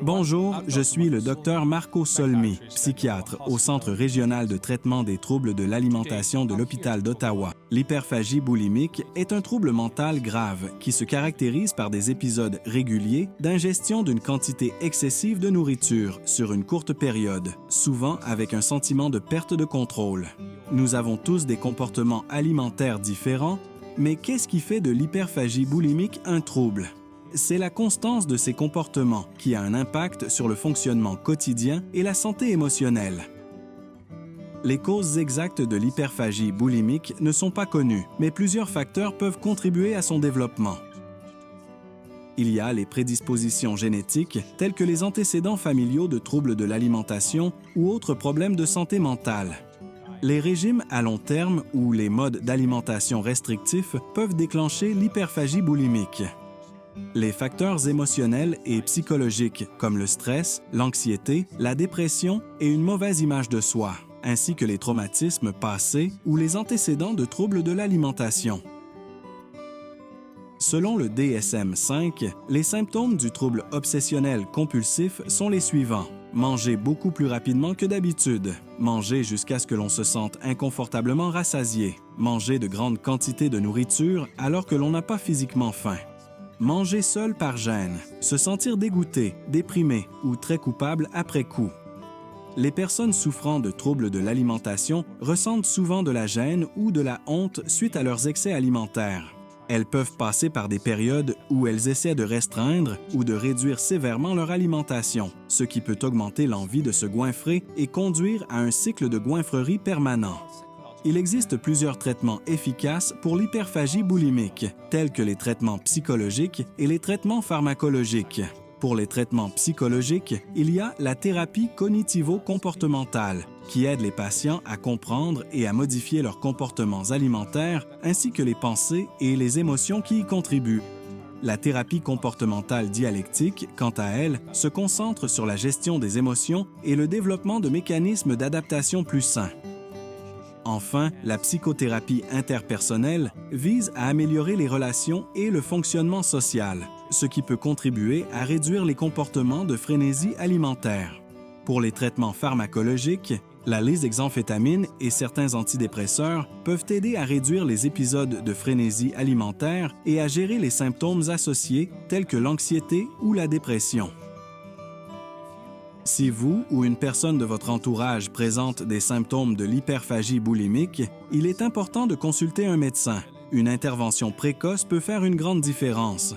Bonjour, je suis le docteur Marco Solmi, psychiatre au Centre régional de traitement des troubles de l'alimentation de l'hôpital d'Ottawa. L'hyperphagie boulimique est un trouble mental grave qui se caractérise par des épisodes réguliers d'ingestion d'une quantité excessive de nourriture sur une courte période, souvent avec un sentiment de perte de contrôle. Nous avons tous des comportements alimentaires différents, mais qu'est-ce qui fait de l'hyperphagie boulimique un trouble? C'est la constance de ces comportements qui a un impact sur le fonctionnement quotidien et la santé émotionnelle. Les causes exactes de l'hyperphagie boulimique ne sont pas connues, mais plusieurs facteurs peuvent contribuer à son développement. Il y a les prédispositions génétiques, telles que les antécédents familiaux de troubles de l'alimentation ou autres problèmes de santé mentale. Les régimes à long terme ou les modes d'alimentation restrictifs peuvent déclencher l'hyperphagie boulimique. Les facteurs émotionnels et psychologiques comme le stress, l'anxiété, la dépression et une mauvaise image de soi, ainsi que les traumatismes passés ou les antécédents de troubles de l'alimentation. Selon le DSM-5, les symptômes du trouble obsessionnel compulsif sont les suivants. Manger beaucoup plus rapidement que d'habitude. Manger jusqu'à ce que l'on se sente inconfortablement rassasié. Manger de grandes quantités de nourriture alors que l'on n'a pas physiquement faim. Manger seul par gêne, se sentir dégoûté, déprimé ou très coupable après coup. Les personnes souffrant de troubles de l'alimentation ressentent souvent de la gêne ou de la honte suite à leurs excès alimentaires. Elles peuvent passer par des périodes où elles essaient de restreindre ou de réduire sévèrement leur alimentation, ce qui peut augmenter l'envie de se goinfrer et conduire à un cycle de goinfrerie permanent. Il existe plusieurs traitements efficaces pour l'hyperphagie boulimique, tels que les traitements psychologiques et les traitements pharmacologiques. Pour les traitements psychologiques, il y a la thérapie cognitivo-comportementale, qui aide les patients à comprendre et à modifier leurs comportements alimentaires, ainsi que les pensées et les émotions qui y contribuent. La thérapie comportementale dialectique, quant à elle, se concentre sur la gestion des émotions et le développement de mécanismes d'adaptation plus sains. Enfin, la psychothérapie interpersonnelle vise à améliorer les relations et le fonctionnement social, ce qui peut contribuer à réduire les comportements de frénésie alimentaire. Pour les traitements pharmacologiques, la lisdexamphétamine et certains antidépresseurs peuvent aider à réduire les épisodes de frénésie alimentaire et à gérer les symptômes associés tels que l'anxiété ou la dépression. Si vous ou une personne de votre entourage présente des symptômes de l'hyperphagie boulimique, il est important de consulter un médecin. Une intervention précoce peut faire une grande différence.